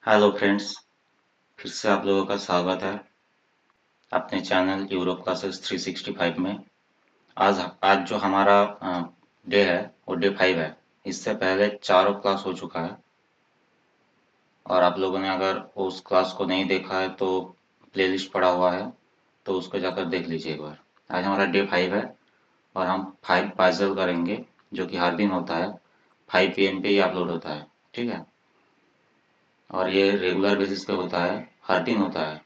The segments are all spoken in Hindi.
हेलो फ्रेंड्स, फिर से आप लोगों का स्वागत है अपने चैनल यूरो क्लासेस 365 में। आज जो हमारा डे है वो डे 5 है। इससे पहले चारों क्लास हो चुका है और आप लोगों ने अगर उस क्लास को नहीं देखा है तो प्लेलिस्ट पड़ा हुआ है, तो उसको जाकर देख लीजिए एक बार। आज हमारा डे 5 है और हम 5 पजल करेंगे जो कि हर दिन होता है। 5 PM पे ही अपलोड होता है, ठीक है। और ये रेगुलर बेसिस पे होता है, हर दिन होता है।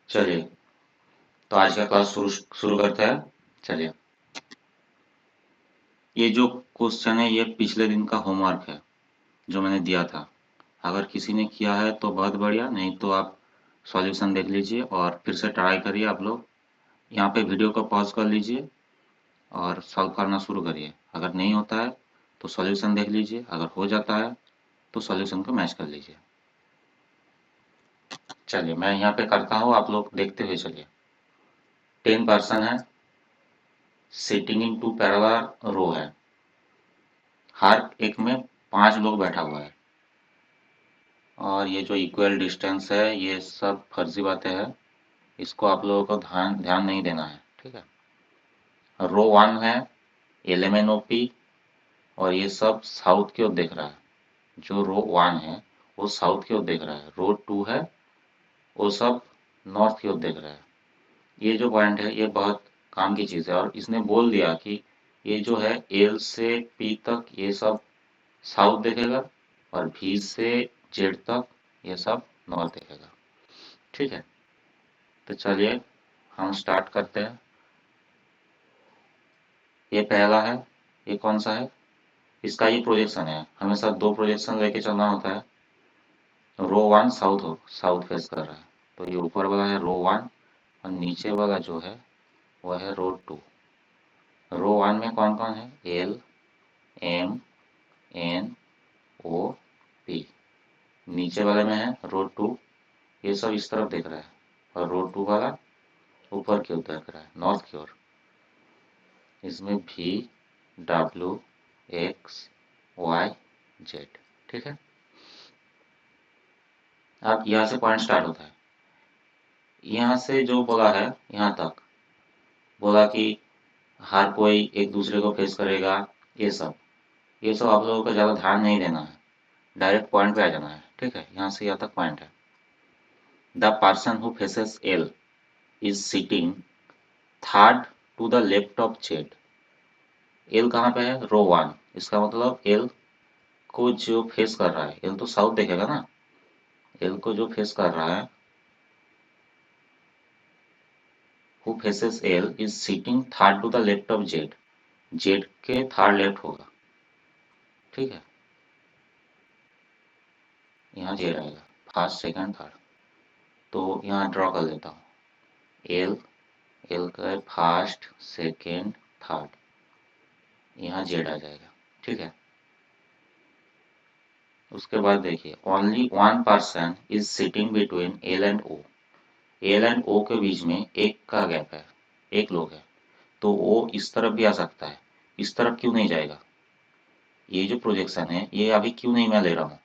चलिए, तो आज का क्लास शुरू शुरू करते हैं। चलिए, ये जो क्वेश्चन है ये पिछले दिन का होमवर्क है जो मैंने दिया था। अगर किसी ने किया है तो बहुत बढ़िया, नहीं तो आप सॉल्यूशन देख लीजिए और फिर से ट्राई करिए। आप लोग यहाँ पे वीडियो को पॉज कर लीजिए और सॉल्व करना शुरू करिए। अगर नहीं होता है तो सॉल्यूशन देख लीजिए, अगर हो जाता है तो सॉल्यूशन को मैच कर लीजिए। चलिए, मैं यहाँ पे करता हूँ, आप लोग देखते हुए चलिए। 10 पर्सन है, सिटिंग इन 2 पैरेलल रो है। हर एक में 5 लोग बैठा हुआ है और ये जो इक्वल डिस्टेंस है ये सब फर्जी बातें हैं। इसको आप लोगों को ध्यान ध्यान नहीं देना है, ठीक है। रो 1 है LMNOP और ये सब साउथ की ओर देख रहा है। जो रो 1 है वो साउथ की ओर देख रहा है, रो 2 है वो सब नॉर्थ की ओर देख रहा है। ये जो पॉइंट है ये बहुत काम की चीज़ है और इसने बोल दिया कि ये जो है एल से पी तक ये सब साउथ देखेगा और भी से जेड तक ये सब नॉर्थ देखेगा, ठीक है। तो चलिए हम स्टार्ट करते हैं। ये पहला है, ये कौन सा है? इसका ये प्रोजेक्शन है, हमेशा दो प्रोजेक्शन लेके चलना होता है। रो 1 साउथ हो, साउथ फेस कर रहा है, तो ये ऊपर वाला है रो 1 और नीचे वाला जो है वह है रो 2। रो 1 में कौन कौन है? एल, एम, एन, ओ, पी। नीचे वाले में है रो 2, ये सब इस तरफ देख रहा है और रो 2 वाला ऊपर की ओर देख रहा है, नॉर्थ की ओर। इसमें भी डब्ल्यू, एक्स, वाई, जेड, ठीक है। अब यहाँ से पॉइंट स्टार्ट होता है। यहाँ से जो बोला है यहाँ तक बोला कि हर कोई एक दूसरे को फेस करेगा। ये सब आप लोगों को ज़्यादा ध्यान नहीं देना है, डायरेक्ट पॉइंट पे आ जाना है, ठीक है। यहाँ से यहाँ तक पॉइंट है। The person who faces L is sitting third to the left of Z. L कहाँ पे है? रो 1। इसका मतलब एल को जो फेस कर रहा है, एल तो साउथ देखेगा ना। एल को जो फेस कर रहा है, who faces L is sitting third to the left of Z. Z के थर्ड लेफ्ट होगा, ठीक है। यहाँ जेड आएगा, फर्स्ट सेकंड थर्ड। तो यहाँ ड्रॉ कर लेता हूँ। एल, एल का फर्स्ट सेकंड थर्ड, यहाँ जेड आ जाएगा, ठीक है। उसके बाद देखिए, only one person is sitting between L and O. L and O के बीच में एक का गैप है, एक लोग है। तो वो इस तरफ भी आ सकता है, इस तरफ क्यों नहीं जाएगा? ये जो प्रोजेक्शन है ये अभी क्यों नहीं मैं ले रहा हूँ?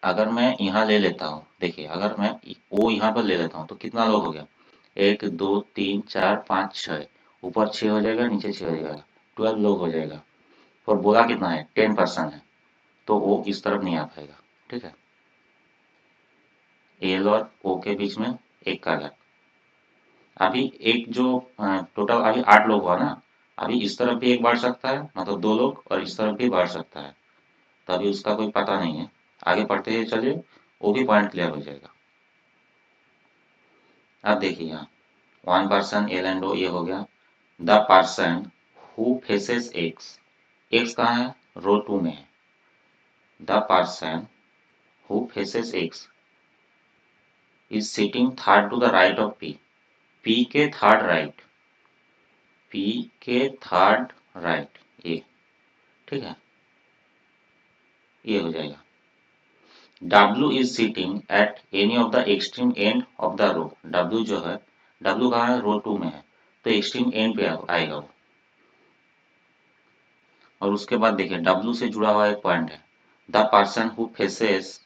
अगर मैं यहाँ ले लेता हूँ, देखिए अगर मैं ओ यहाँ पर ले लेता हूँ तो कितना लोग हो गया? 1 2 3 4 5 6। ऊपर 6 हो जाएगा, नीचे 6 हो जाएगा, 12 लोग हो जाएगा। और बोला कितना है? 10% है, तो वो इस तरफ नहीं आ पाएगा, ठीक है। एल और ओ के बीच में एक का गैप। अभी एक जो टोटल अभी 8 लोग हुआ ना, अभी इस तरफ भी एक बढ़ सकता है, मतलब 2 लोग, और इस तरफ भी बढ़ सकता है। तो अभी उसका कोई पता नहीं है। आगे पढ़ते हुए चलिए, वो भी पॉइंट क्लियर हो जाएगा। अब देखिए यहाँ one person L and O, ये हो गया। The person who faces X, X कहाँ है? रो 2 में है। The person who faces X is sitting third to the right of P. P के थर्ड राइट, पी के थर्ड राइट, ये, ठीक है। ये हो जाएगा। W is sitting at any of the extreme end of the row. W जो है, W कहाँ है? रो 2 में है, तो एक्सट्रीम एंड पे आएगा वो। और उसके बाद देखिए W से जुड़ा हुआ एक पॉइंट है, the person who faces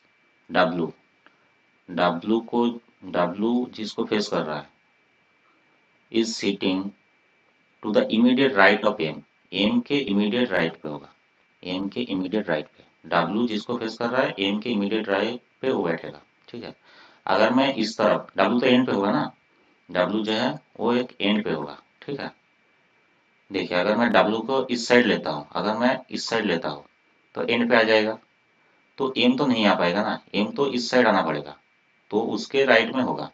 W, W को, डब्लू जिसको फेस कर रहा है, is sitting to the immediate right of M, M के इमीडिएट राइट पे होगा, एम के इमीडिएट राइट पे, डब्लू जिसको फेस कर रहा है एम के इमीडिएट राइट पे वो बैठेगा। ठीक है, अगर मैं इस तरफ, डब्लू तो एंड पे होगा ना, डब्लू जो है वो एक एंड पे होगा। ठीक है, देखिए अगर मैं डब्लू को इस साइड लेता हूँ, अगर मैं इस साइड लेता हूँ तो एंड पे आ जाएगा, तो एम तो नहीं आ पाएगा ना, एम तो इस साइड आना पड़ेगा, तो उसके राइट में होगा।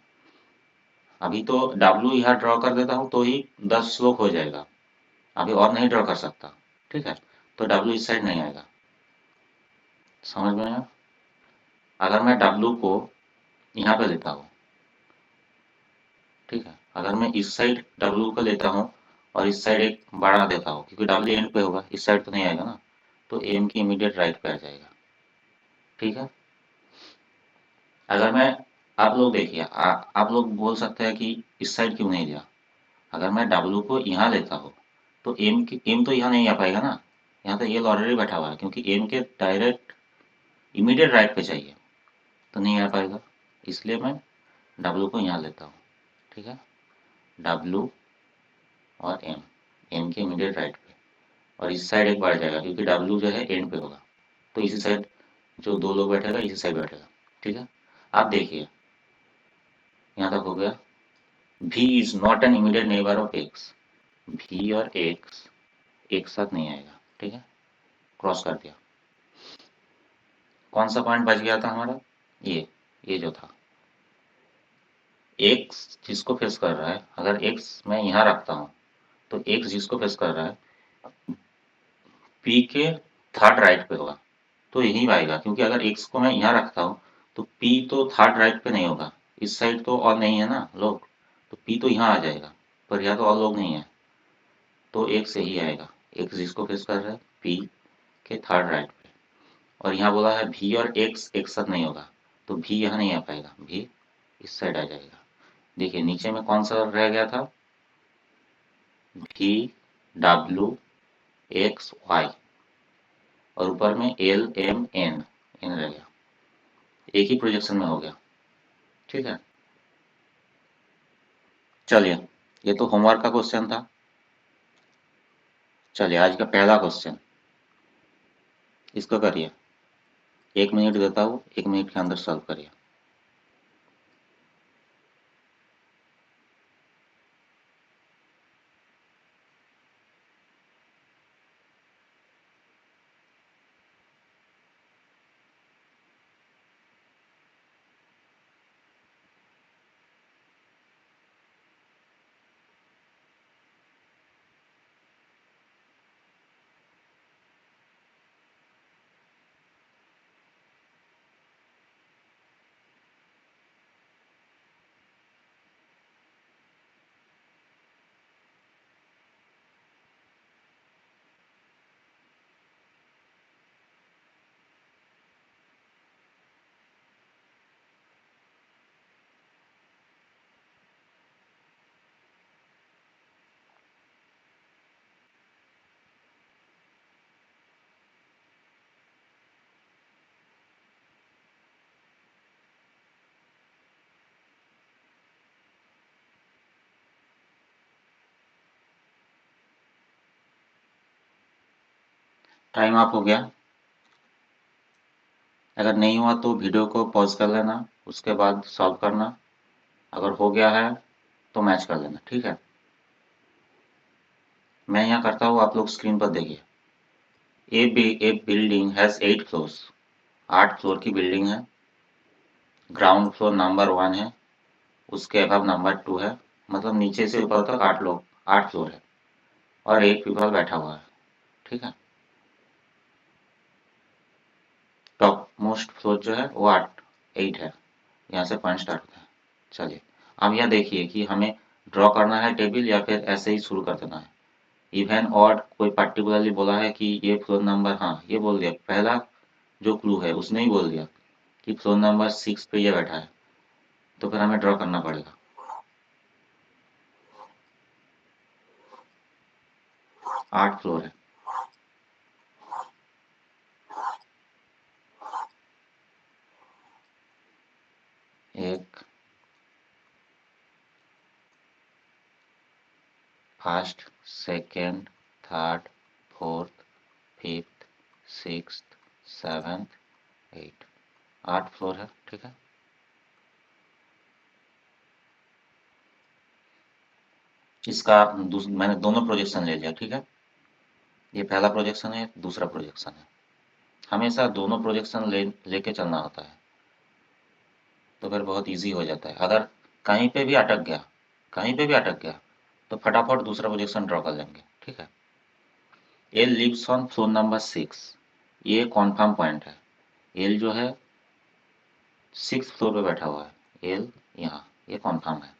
अभी तो डब्लू यहाँ ड्रॉ कर देता हूँ तो ही 10 श्लोक हो जाएगा, अभी और नहीं ड्रॉ कर सकता। ठीक है, तो डब्लू इस साइड नहीं आएगा, समझ में आया। अगर मैं डब्लू को यहाँ पे लेता हूँ, ठीक है, अगर मैं इस साइड डब्लू को लेता हूँ और इस साइड एक बढ़ा देता हूँ, क्योंकि डब्लू एंड पे होगा, इस साइड तो नहीं आएगा ना, तो एम की इमीडिएट राइट पे आ जाएगा। ठीक है, अगर मैं, आप लोग देखिए, आप लोग बोल सकते हैं कि इस साइड क्यों नहीं लिया, अगर मैं डब्लू को यहाँ लेता हूँ तो एम तो यहाँ नहीं आ पाएगा ना, यहाँ तो ये ऑलरेडी बैठा हुआ है, क्योंकि एम के डायरेक्ट इमीडिएट राइट पे चाहिए, तो नहीं आ पाएगा, इसलिए मैं डब्लू को यहाँ लेता हूँ। ठीक है, डब्लू और एम के इमीडिएट राइट पे, और इस साइड एक बढ़ जाएगा क्योंकि डब्लू जो है एंड पे होगा, तो इसी साइड जो दो लोग बैठेगा इसी साइड बैठेगा। ठीक है, आप देखिए यहाँ तक हो गया। भी is not an immediate neighbour of x, भी और एक्स एक साथ नहीं आएगा। ठीक है, क्रॉस कर दिया। कौन सा पॉइंट बच गया था हमारा, ये जो था एक्स जिसको फेस कर रहा है, अगर एक्स मैं यहाँ रखता हूँ तो एक्स जिसको फेस कर रहा है पी के थर्ड राइट पे होगा, तो यही आएगा, क्योंकि अगर एक्स को मैं यहाँ रखता हूँ तो पी तो थर्ड राइट पे नहीं होगा, इस साइड तो और नहीं है ना लोग, तो पी तो यहाँ आ जाएगा, पर यहाँ तो और लोग नहीं है, तो एक से ही आएगा, एक्स जिसको फेस कर रहा है पी के थर्ड राइट पे, और यहाँ बोला है भी और एक्स एक साथ नहीं होगा, तो भी यहाँ नहीं आ पाएगा, भी इस साइड आ जाएगा। देखिए नीचे में कौन सा रह गया था, भी डब्ल्यू एक्स वाई, और ऊपर में एल एम एन, एन रह गया, एक ही प्रोजेक्शन में हो गया। ठीक है, चलिए ये तो होमवर्क का क्वेश्चन था। चलिए आज का पहला क्वेश्चन, इसको करिए, 1 मिनट देता हूँ, 1 मिनट के अंदर सॉल्व करिए। टाइम आप हो गया, अगर नहीं हुआ तो वीडियो को पॉज कर लेना, उसके बाद सॉल्व करना, अगर हो गया है तो मैच कर लेना। ठीक है, मैं यहाँ करता हूँ, आप लोग स्क्रीन पर देखिए। ए बिल्डिंग हैज 8 फ्लोर्स, 8 फ्लोर की बिल्डिंग है, ग्राउंड फ्लोर नंबर 1 है, उसके अबव नंबर 2 है, मतलब नीचे से ऊपर तक 8 लोग, 8 फ्लोर है, और एक पीपल बैठा हुआ है। ठीक है, टॉप मोस्ट फ्लोर जो है वो 8 है, यहाँ से पॉइंट स्टार्ट होता है। चलिए अब यह देखिए कि हमें ड्रॉ करना है टेबल या फिर ऐसे ही शुरू कर देना है। इवन ऑड कोई पर्टिकुलरली बोला है कि ये फ्लोर नंबर, हाँ ये बोल दिया, पहला जो क्लू है उसने ही बोल दिया कि फ्लोर नंबर 6 पे ये बैठा है, तो फिर हमें ड्रॉ करना पड़ेगा। 8 फ्लोर है, first, second, third, fourth, fifth, sixth, seventh, 8, 8 floor है, ठीक है। इसका मैंने दोनों प्रोजेक्शन ले लिया, ठीक है। ये पहला प्रोजेक्शन है, दूसरा प्रोजेक्शन है। हमेशा दोनों प्रोजेक्शन लेके चलना होता है, तो फिर बहुत इजी हो जाता है। अगर कहीं पे भी अटक गया, कहीं पे भी अटक गया, तो फटाफट दूसरा प्रोजेक्शन ड्रॉ कर लेंगे, ठीक है। L lives on floor number 6, ये कॉन्फर्म पॉइंट है। एल जो है 6 फ्लोर पे बैठा हुआ है, एल यहाँ, ये कॉन्फर्म है।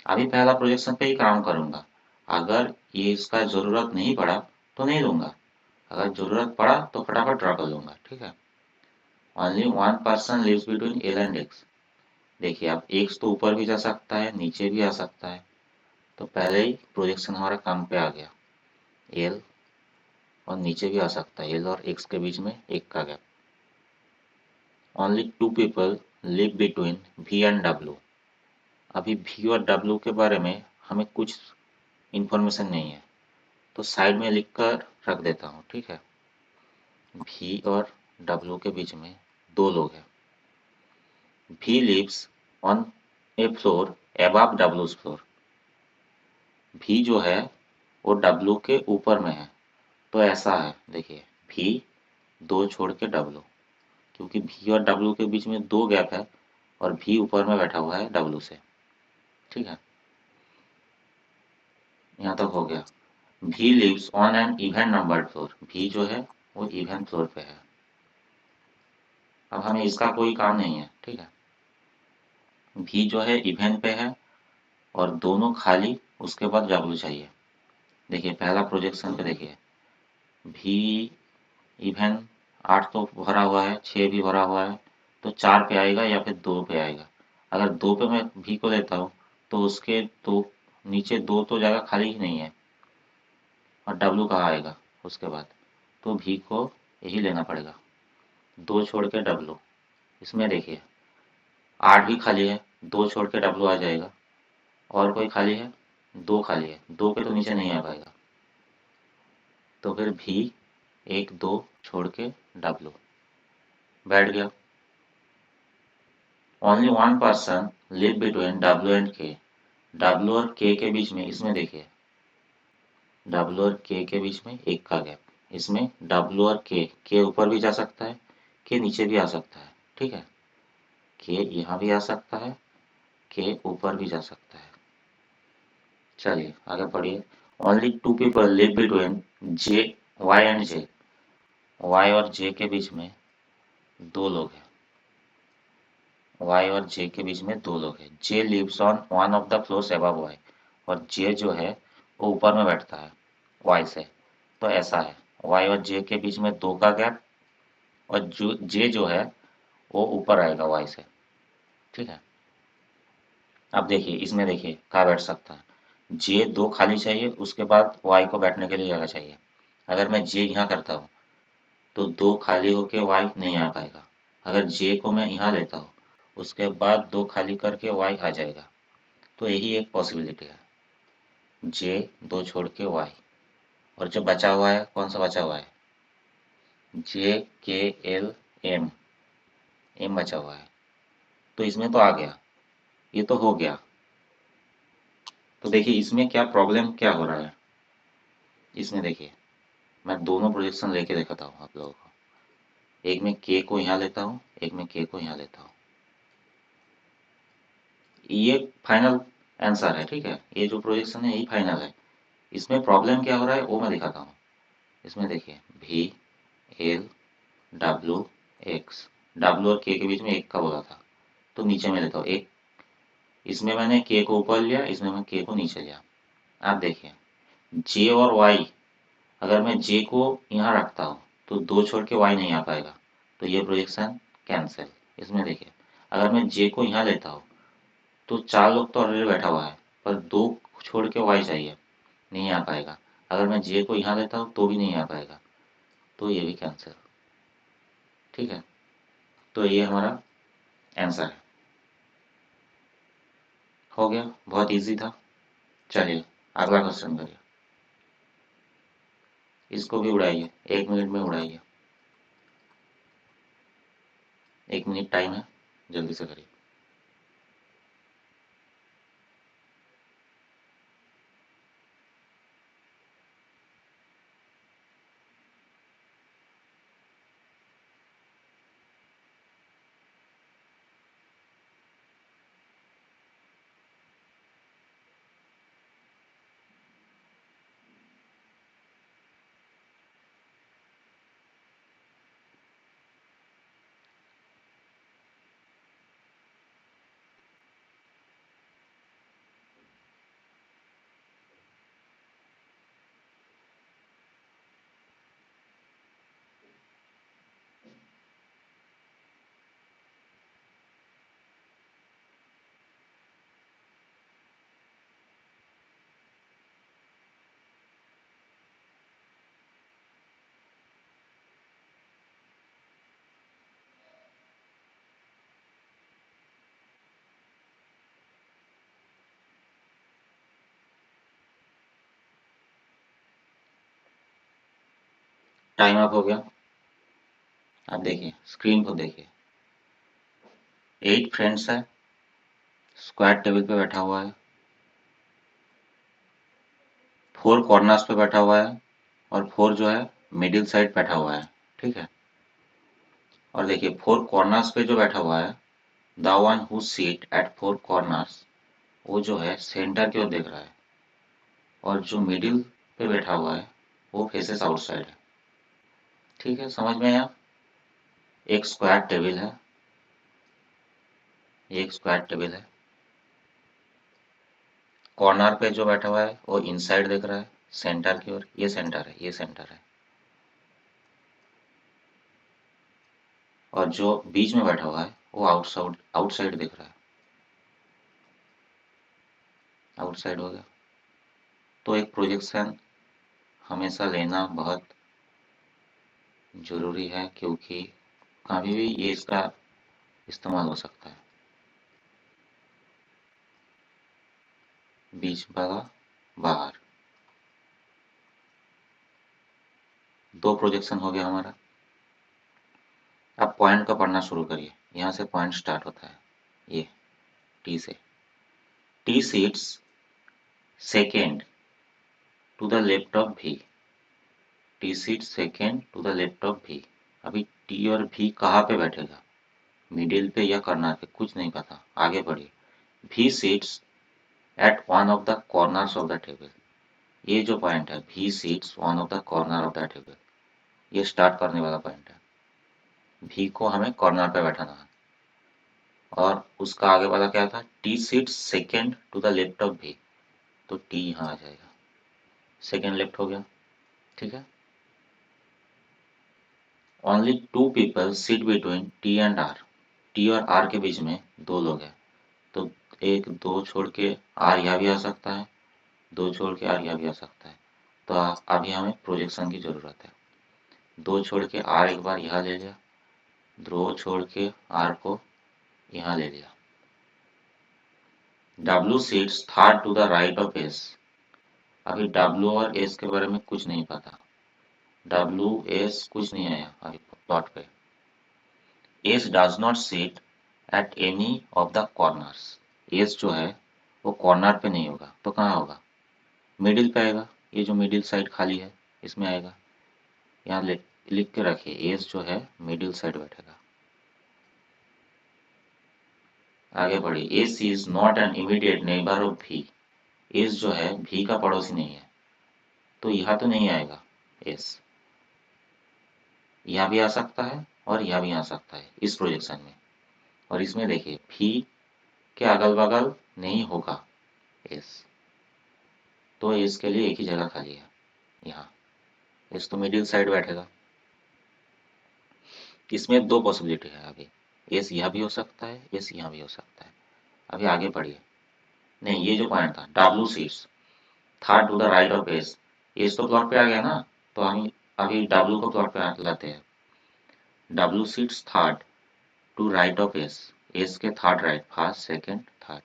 अभी पहला प्रोजेक्शन पे ही काम करूंगा। अगर ये इसका जरूरत नहीं पड़ा तो नहीं लूंगा, अगर जरूरत पड़ा तो फटाफट ड्रॉ कर लूंगा, ठीक है। Only one person lives between L and X. देखिए अब एक्स तो ऊपर भी जा सकता है, नीचे भी आ सकता है, तो पहले ही प्रोजेक्शन हमारा काम पे आ गया। एल और नीचे भी आ सकता है, एल और एक्स के बीच में एक का गैप। Only two people live between V and W. अभी वी और डब्ल्यू के बारे में हमें कुछ इंफॉर्मेशन नहीं है, तो साइड में लिख कर रख देता हूँ, ठीक है। वी और डब्ल्यू के बीच में दो लोग हैं। V lives on a floor above डब्ल्यूज फ्लोर। वी जो है वो डब्ल्यू के ऊपर में है, तो ऐसा है, देखिए वी दो छोड़ के डब्ल्यू, क्योंकि वी और डब्ल्यू के बीच में दो गैप है और वी ऊपर में बैठा हुआ है डब्ल्यू से, ठीक है। यहाँ तक हो गया। V lives on an even number floor. V जो है वो इवन फ्लोर पे है। अब हमें इसका कोई काम नहीं है, ठीक है। वी जो है इवन पे है और दोनों खाली, उसके बाद डब्ल्यू चाहिए। देखिए पहला प्रोजेक्शन पे देखिए, भी इवन 8 तो भरा हुआ है, 6 भी भरा हुआ है, तो 4 पे आएगा या फिर 2 पे आएगा। अगर 2 पे मैं भी को लेता हूँ तो उसके दो नीचे दो तो जगह खाली ही नहीं है, और डब्ल्यू कहाँ आएगा उसके बाद, तो भी को यही लेना पड़ेगा, 2 छोड़ के डब्ल्यू। इसमें देखिए 8 भी खाली है, 2 छोड़ के डब्ल्यू आ जाएगा। और कोई खाली है, 2 खाली है, 2 पे तो नीचे नहीं आ पाएगा, तो फिर भी 1 2 छोड़ के डब्ल्यू बैठ गया। Only one person live between W and के। डब्ल्यू और के के बीच में, इसमें देखिए डब्ल्यू और के बीच में एक का गैप। इसमें डब्ल्यू और के ऊपर भी जा सकता है, के नीचे भी आ सकता है, ठीक है। के यहाँ भी आ सकता है, के ऊपर भी जा सकता है। चलिए आगे पढ़िए। Only two people live between J Y and J. Y और जे के बीच में दो लोग हैं। वाई और जे के बीच में दो लोग हैं। J lives on one of the floors above Y, और जे जो है वो ऊपर में बैठता है वाई से, तो ऐसा है। वाई और जे के बीच में दो का गैप, और जो जे जो है वो ऊपर आएगा वाई से, ठीक है। अब देखिए इसमें देखिए कहाँ बैठ सकता है। जे दो खाली चाहिए, उसके बाद वाई को बैठने के लिए जगह चाहिए। अगर मैं जे यहाँ करता हूँ तो दो खाली होके वाई नहीं आ पाएगा। अगर जे को मैं यहाँ लेता हूँ, उसके बाद दो खाली करके वाई आ जाएगा, तो यही एक पॉसिबिलिटी है। जे दो छोड़ के वाई, और जो बचा हुआ है कौन सा बचा हुआ है, जे के एल एम, एम बचा हुआ है, तो इसमें तो आ गया, ये तो हो गया। तो देखिए इसमें क्या प्रॉब्लम क्या हो रहा है। इसमें देखिए मैं दोनों प्रोजेक्शन लेके दिखाता हूँ आप लोगों को। एक में के को यहाँ लेता हूँ, एक में के को यहाँ लेता हूँ। ये फाइनल आंसर है, ठीक है। ये जो प्रोजेक्शन है यही फाइनल है। इसमें प्रॉब्लम क्या हो रहा है वो मैं दिखाता हूँ। इसमें देखिए भी एल डब्ल्यू एक्स, डब्ल्यू और के बीच में एक का बोला था, तो नीचे में लेता हूँ एक। इसमें मैंने के को ऊपर लिया, इसमें मैं के को नीचे लिया। आप देखिए जे और वाई, अगर मैं जे को यहाँ रखता हूँ तो दो छोड़ के वाई नहीं आ पाएगा, तो ये प्रोजेक्शन कैंसिल। इसमें देखिए अगर मैं जे को यहाँ लेता हूँ तो चार लोग तो ऑलरेडी बैठा हुआ है, पर दो छोड़ के वाई चाहिए, नहीं आ पाएगा। अगर मैं जे को यहाँ लेता हूँ तो भी नहीं आ पाएगा, तो ये भी कैंसिल, ठीक है। तो ये हमारा आंसर है। हो गया, बहुत इजी था। चलिए अगला क्वेश्चन करिए, इसको भी उड़ाइए, 1 मिनट में उड़ाइए, 1 मिनट टाइम है, जल्दी से करिए। टाइम अप हो गया। आप देखिए, स्क्रीन को देखिए, 8 फ्रेंड्स है, स्क्वायर टेबल पे बैठा हुआ है, 4 कॉर्नर्स पे बैठा हुआ है, और 4 जो है मिडिल साइड बैठा हुआ है, ठीक है। और देखिए 4 कॉर्नर्स पे जो बैठा हुआ है, the one who sit at 4 corners, वो जो है सेंटर की ओर देख रहा है, और जो मिडिल पे बैठा हुआ है वो फेसेस आउटसाइड है, ठीक है। समझ में आया? एक स्क्वायर टेबल है, एक स्क्वायर टेबल है, कॉर्नर पे जो बैठा हुआ है वो इनसाइड देख रहा है सेंटर की ओर, ये सेंटर है, ये सेंटर है। और जो बीच में बैठा हुआ है वो आउटसाइड आउटसाइड देख रहा है, आउटसाइड हो गया। तो एक प्रोजेक्शन हमेशा लेना बहुत ज़रूरी है, क्योंकि कभी भी ये इसका इस्तेमाल हो सकता है। बीच वाला बाहर, 2 प्रोजेक्शन हो गया हमारा। अब पॉइंट का पढ़ना शुरू करिए, यहाँ से पॉइंट स्टार्ट होता है, ये टी से। T seats second to the left of B, T seat second to the left of B. अभी टी और भी कहाँ पे बैठेगा, मिडिल पे या कॉर्नर पे, कुछ नहीं पता, आगे बढ़िए। B seats at one of the corners of the table, ये जो पॉइंट है, B seats one of the corner of the table, ये स्टार्ट करने वाला पॉइंट है। भी को हमें कॉर्नर पे बैठाना है, और उसका आगे वाला क्या था, T seats second to the left of B, तो टी यहाँ आ जाएगा, सेकेंड लेफ्ट हो गया, ठीक है। Only 2 people sit between T and R, T और आर के बीच में 2 लोग हैं, तो एक 2 छोड़ के आर यहाँ भी आ सकता है, 2 छोड़ के आर यहाँ भी आ सकता है। तो अभी हमें प्रोजेक्शन की ज़रूरत है। 2 छोड़ के आर एक बार यहाँ ले लिया, 2 छोड़ के आर को यहाँ ले लिया। W seats third to the right of S, अभी W और S के बारे में कुछ नहीं पता, W S कुछ नहीं आया अभी प्लॉट पे। S does not seat eight any of the corners, S जो है वो कॉर्नर पे नहीं होगा, तो कहाँ होगा, मिडिल पे आएगा, ये जो मिडिल साइड खाली है इसमें आएगा। यहाँ लिख के रखिए, S जो है मिडिल साइड बैठेगा। आगे बढ़िए, S is not an immediate neighbour of V, S जो है V का पड़ोसी नहीं है, तो यहाँ तो नहीं आएगा S, यहाँ भी आ सकता है और यहाँ भी आ सकता है इस प्रोजेक्शन में। और इसमें देखिए भी के अगल बगल नहीं होगा एस, तो इसके लिए एक ही जगह खाली है यहाँ, इस तो मिडिल साइड बैठेगा। इसमें 2 पॉसिबिलिटी है अभी, एस यहाँ भी हो सकता है, एस यहाँ भी हो सकता है। अभी आगे बढ़िए, नहीं ये जो पॉइंट था W seats third to the right of S तो प्लॉट पे आ गया ना, तो हम अभी डब्ल्यू को प्लॉट पे लाते हैं। W seats third to right of S के third right, first second third,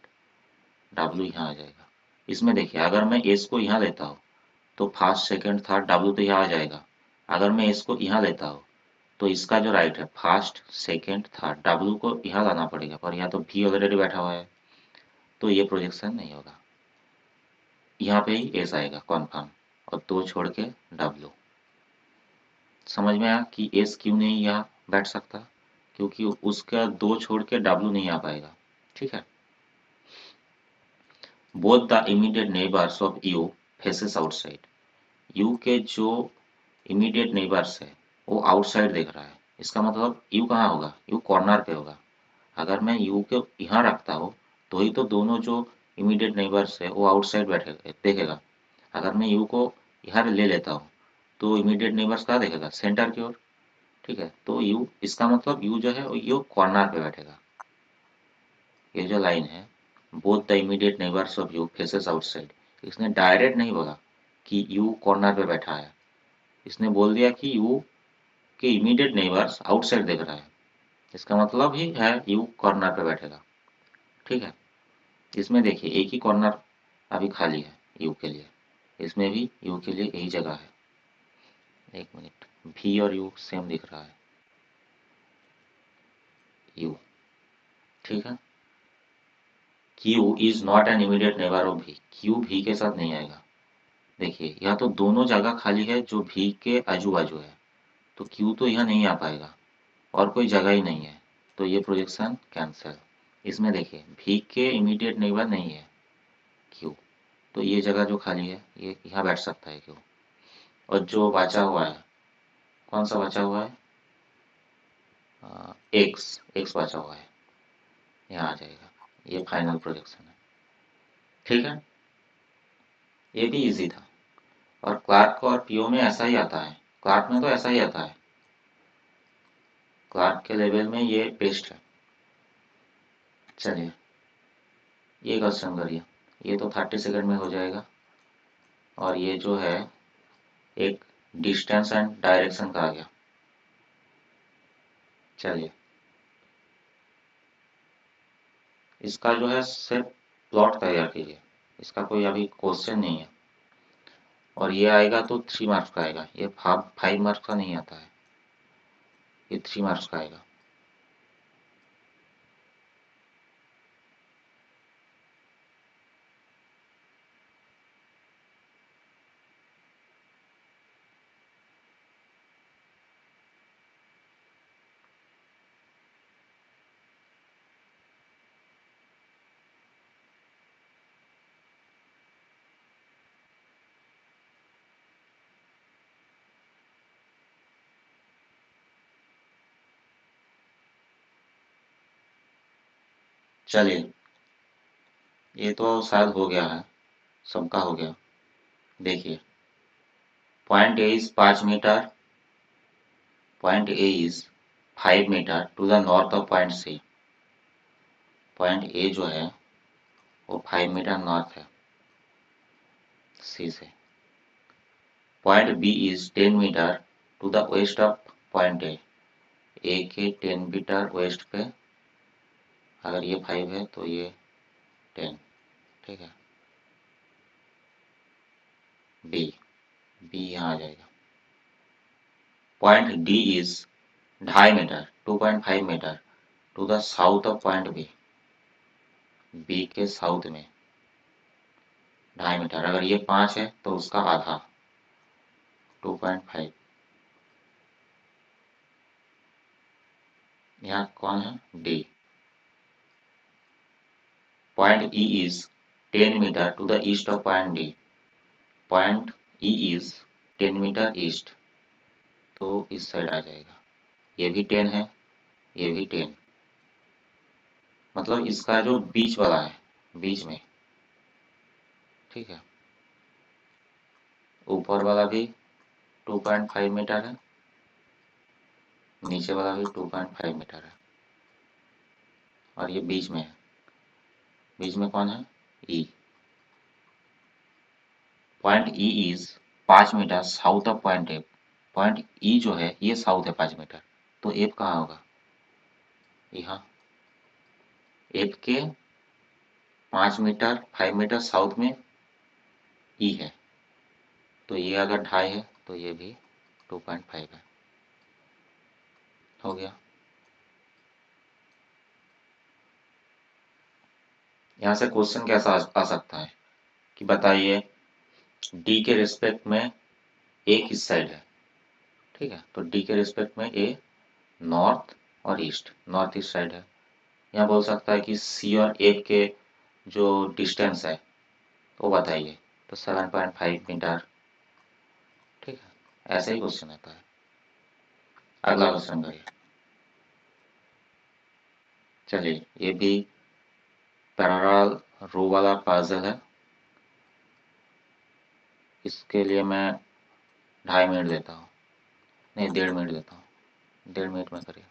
W यहाँ आ जाएगा। इसमें देखिए, अगर मैं एस को यहाँ लेता हूँ तो फर्स्ट सेकंड थर्ड डब्ल्यू तो यहाँ आ जाएगा। अगर मैं एस को यहाँ लेता हूँ तो इसका जो राइट है फर्स्ट सेकंड थर्ड डब्ल्यू को यहाँ लाना पड़ेगा, पर यहाँ तो भी ऑलरेडी बैठा हुआ है, तो ये प्रोजेक्शन नहीं होगा। यहाँ पे ही एस आएगा कॉन्फर्म, और दो छोड़ के डब्ल्यू। समझ में आया कि एस क्यों नहीं यहाँ बैठ सकता, क्योंकि उसका दो छोड़ के डब्ल्यू नहीं आ पाएगा। ठीक है। Both the immediate neighbours of you faces outside. You के जो इमीडिएट नेबर्स है वो आउटसाइड देख रहा है। इसका मतलब यू कहाँ होगा, यू कॉर्नर पे होगा। अगर मैं यू को यहाँ रखता हूँ तो ही तो दोनों जो इमीडिएट नेबर्स है वो आउटसाइड बैठेगा देखेगा। अगर मैं यू को यहाँ ले लेता हूँ तो इमीडिएट नेबर्स कहाँ देखेगा, सेंटर की ओर। ठीक है, तो यू, इसका मतलब यू जो है यू कॉर्नर पे बैठेगा। ये जो लाइन है, both the immediate neighbours of you faces outside, इसने डायरेक्ट नहीं बोला कि यू कॉर्नर पे बैठा है, इसने बोल दिया कि यू के इमीडिएट नेबर्स आउटसाइड देख रहा है। इसका मतलब ही है यू कॉर्नर पे बैठेगा। ठीक है। इसमें देखिए एक ही कॉर्नर अभी खाली है यू के लिए, इसमें भी यू के लिए यही जगह है। एक मिनट, भी और यू सेम दिख रहा है, यू। ठीक है। Q is not an immediate neighbour of भी, क्यू भी के साथ नहीं आएगा। देखिए यहाँ तो दोनों जगह खाली है जो भी के आजू बाजू है, तो क्यू तो यहाँ नहीं आ पाएगा, और कोई जगह ही नहीं है, तो ये प्रोजेक्शन कैंसिल। इसमें देखिए भी के इमीडिएट नेबर नहीं है क्यू, तो ये जगह जो खाली है ये यहाँ बैठ सकता है क्यू। और जो बचा हुआ है, कौन सा बचा हुआ है, एक्स, एक्स बचा हुआ है, यहाँ आ जाएगा। ये फाइनल प्रोजेक्शन है। ठीक है। ये भी इजी था, और क्लार्क और पीओ में ऐसा ही आता है, क्लार्क में तो ऐसा ही आता है, क्लार्क के लेवल में ये बेस्ट है। चलिए ये क्वेश्चन करिए, ये तो 30 सेकंड में हो जाएगा। और ये जो है एक डिस्टेंस एंड डायरेक्शन का आ गया। चलिए इसका जो है सिर्फ प्लॉट तैयार कीजिए, इसका कोई अभी क्वेश्चन नहीं है। और ये आएगा तो 3 मार्क्स का आएगा, ये 5 मार्क्स का नहीं आता है, ये 3 मार्क्स का आएगा। चलिए ये तो शायद हो गया है, सबका हो गया। देखिए point A is 5 metre, point A is 5 metre to the north of point C. Point A जो है वो 5 मीटर नॉर्थ है सी से। Point B is 10 metre to the west of point A, A के 10 मीटर वेस्ट पे, अगर ये 5 है तो ये 10। ठीक है। बी, बी यहाँ आ जाएगा। Point D is 2.5 metre 2.5 metre to the south of point B, B के साउथ में 2.5 मीटर, अगर ये 5 है तो उसका आधा 2.5। यहाँ कौन है, D. Point E is 10 metre to the east of point D, point E is 10 metre east, तो इस साइड आ जाएगा। ये भी 10 है, ये भी 10, मतलब इसका जो बीच वाला है, बीच में। ठीक है। ऊपर वाला भी 2.5 मीटर है, नीचे वाला भी 2.5 मीटर है, और ये बीच में है। बीच में कौन है, E. Point E is 5 metre south of point F, point E जो है ये साउथ है 5 मीटर, तो एफ कहाँ होगा, यहाँ। एफ के 5 मीटर 5 मीटर साउथ में ई है, तो ये अगर 2.5 है तो ये भी 2.5 है। हो गया। यहाँ से क्वेश्चन कैसा आ सकता है कि बताइए डी के रिस्पेक्ट में ए किस साइड है। ठीक है, तो डी के रिस्पेक्ट में ए नॉर्थ और ईस्ट, नॉर्थ ईस्ट साइड है। यहाँ बोल सकता है कि सी और ए के जो डिस्टेंस है वो बताइए, तो 7.5 मीटर। ठीक है, ऐसे ही क्वेश्चन आता है। अगला क्वेश्चन करिए। चलिए, ये भी पैरेलल रो वाला पजल है। इसके लिए मैं 2.5 मिनट देता हूँ, नहीं 1.5 मिनट देता हूँ, 1.5 मिनट में करिए।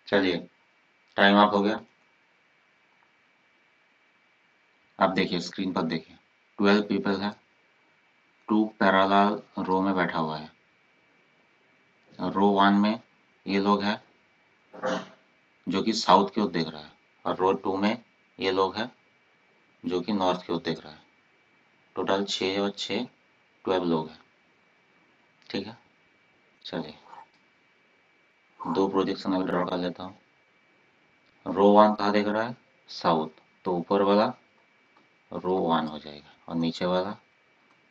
चलिए, टाइम अप हो गया। अब देखिए, स्क्रीन पर देखिए, 12 पीपल है, 2 पैरेलल रो में बैठा हुआ है। रो 1 में ये लोग हैं जो कि साउथ की ओर देख रहा है, और रो 2 में ये लोग हैं जो कि नॉर्थ की ओर देख रहा है। टोटल 6 और 6 12 लोग हैं। ठीक है, चलिए 2 प्रोजेक्शन अभी ड्रॉ कर लेता हूँ। रो 1 कहाँ देख रहा है? साउथ, तो ऊपर वाला रो 1 हो जाएगा और नीचे वाला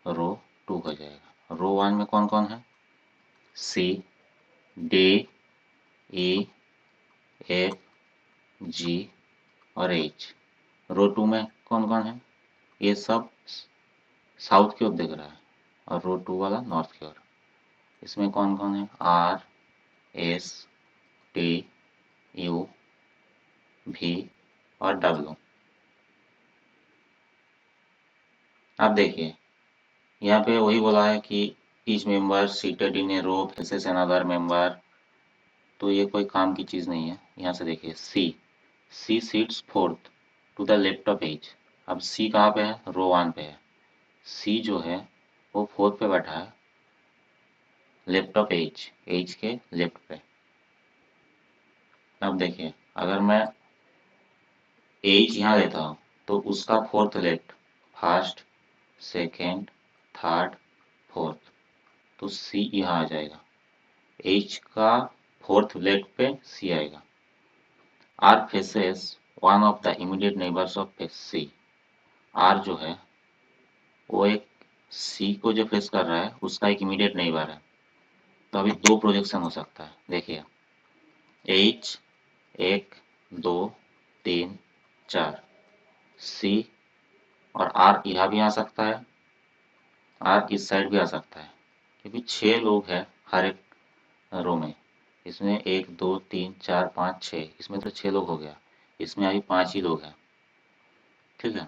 रो 2 हो जाएगा। रो 1 में कौन कौन है? सी, डी, ई, एफ, जी और एच। रो 2 में कौन कौन है? ये सब साउथ की ओर देख रहा है और रो 2 वाला नॉर्थ की ओर। इसमें कौन कौन है? आर, एस, टी, यू, भी और डब्ल्यू। अब देखिए, यहाँ पे वही बोला है कि each member seated in a row faces another member, तो ये कोई काम की चीज़ नहीं है। यहाँ से देखिए, C seats fourth to the left of H. अब सी कहाँ पे है? रो 1 पे है। सी जो है वो फोर्थ पे बैठा है, लेफ्ट ऑफ एच, एच के लेफ्ट पे। अब देखिए, अगर मैं एच यहाँ लेता हूँ तो उसका fourth left, first, second, third, fourth, तो सी यहाँ आ जाएगा। एच का फोर्थ लेफ्ट पे सी आएगा। R faces one of the immediate neighbours of face C. R जो है वो एक सी को जो फेस कर रहा है उसका एक इमीडिएट नेबर है। तो अभी 2 प्रोजेक्शन हो सकता है। देखिए, एच 1, 2, 3, 4, सी और आर यहाँ भी आ सकता है, आर इस साइड भी आ सकता है, क्योंकि 6 लोग हैं हर एक रो में। इसमें 1, 2, 3, 4, 5, 6, इसमें तो 6 लोग हो गया। इसमें अभी 5 ही लोग हैं। ठीक है,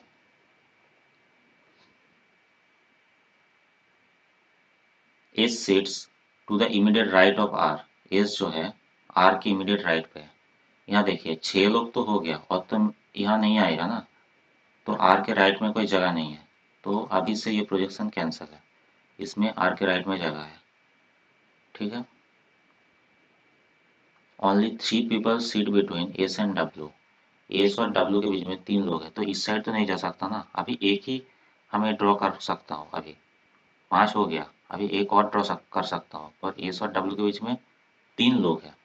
S seats to the immediate right of R, S जो है आर की इमीडिएट राइट पे है। यहाँ देखिए 6 लोग तो हो गया और तो यहाँ नहीं आएगा ना, तो आर के राइट में कोई जगह नहीं है, तो अभी से ये प्रोजेक्शन कैंसिल है, इसमें आर के राइट में जगह है। ठीक है, only 3 people seat between S and W, S और डब्ल्यू के बीच में 3 लोग हैं, तो इस साइड तो नहीं जा सकता ना, अभी एक ही हमें ड्रॉ कर सकता हूँ। अभी 5 हो गया, अभी एक और ड्रॉ कर सकता हूँ, पर एस और डब्ल्यू के बीच में 3 लोग हैं,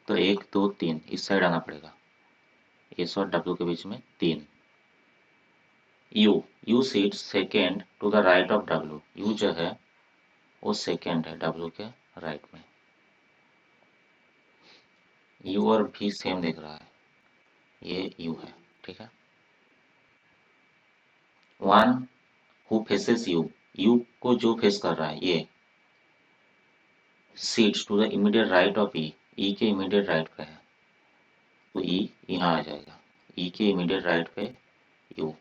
तो 1 2 3 इस साइड आना पड़ेगा, एस और डब्ल्यू के बीच में 3। U seat second to the right of W, U जो है वो सेकेंड है डब्ल्यू के राइट में, यू और भी सेम दिख रहा है, ये यू है। ठीक है, one who faces U, U को जो फेस कर रहा है ये, seats to the immediate right of E, E के इमीडिएट राइट पे है, तो ई यहाँ आ जाएगा, ई के इमीडिएट राइट पे यू।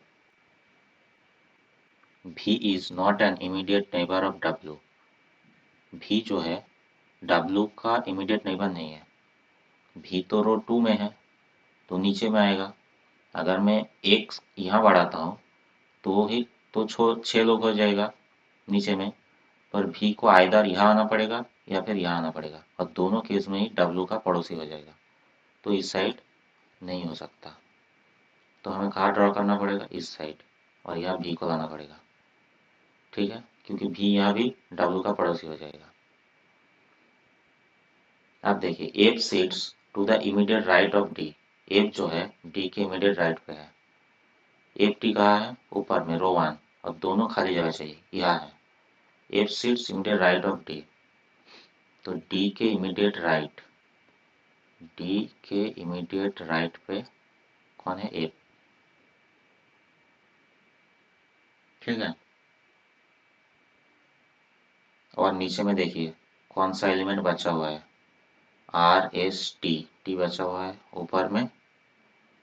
भी is not an immediate neighbour of W, भी जो है डब्ल्यू का इमीडिएट नेबर नहीं है, भी तो रो 2 में है तो नीचे में आएगा। अगर मैं एक यहाँ बढ़ाता हूँ तो ही तो 6 लोग हो जाएगा नीचे में, पर भी को आइदर यहाँ आना पड़ेगा या फिर यहाँ आना पड़ेगा, और दोनों केस में ही डब्ल्यू का पड़ोसी हो जाएगा, तो इस साइड नहीं हो सकता, तो हमें कहाँ ड्रॉ करना पड़ेगा, इस साइड, और यहाँ भी को लाना पड़ेगा। ठीक है, क्योंकि भी यहाँ भी डब्ल्यू का पड़ोसी हो जाएगा। अब देखिए F seats to the immediate right of D, F जो है डी के इमीडिएट राइट पे है, एफ टी कहाँ है, ऊपर में रो 1, और दोनों खाली जगह चाहिए, यहाँ है। F seats immediate right of D, तो डी के इमीडिएट राइट, डी के इमीडिएट राइट पे कौन है, एफ। ठीक है, और नीचे में देखिए कौन सा एलिमेंट बचा हुआ है, आर एस टी, टी बचा हुआ है, ऊपर में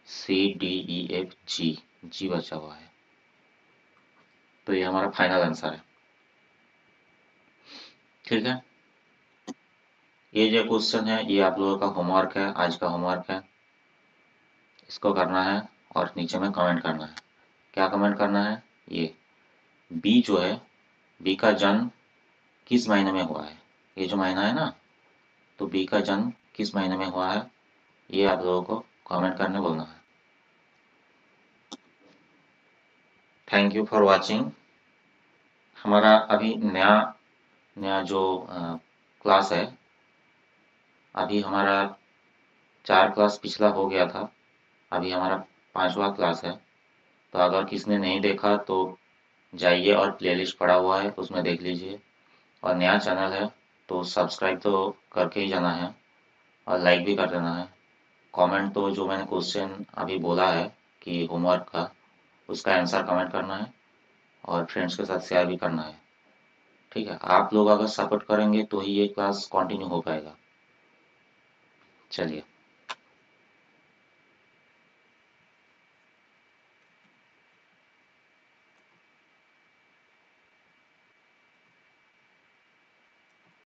C D E F G, जी बचा हुआ है, तो ये हमारा फाइनल आंसर है। ठीक है, ये जो क्वेश्चन है ये आप लोगों का होमवर्क है, आज का होमवर्क है, इसको करना है और नीचे में कमेंट करना है। क्या कमेंट करना है, ये बी जो है, बी का जन्म किस महीने में हुआ है, ये जो महीना है ना, तो बी का जन्म किस महीने में हुआ है, ये आप लोगों को कमेंट करने बोलना है। Thank you for watching. हमारा अभी नया नया जो क्लास है, अभी हमारा 4 क्लास पिछला हो गया था, अभी हमारा 5वां क्लास है, तो अगर किसने नहीं देखा तो जाइए और प्लेलिस्ट पड़ा हुआ है उसमें देख लीजिए, और नया चैनल है तो सब्सक्राइब तो करके ही जाना है, और लाइक भी कर देना है। कमेंट तो जो मैंने क्वेश्चन अभी बोला है कि होमवर्क का, उसका आंसर कमेंट करना है और फ्रेंड्स के साथ शेयर भी करना है। ठीक है, आप लोग अगर सपोर्ट करेंगे तो ही ये क्लास कंटिन्यू हो पाएगा। चलिए।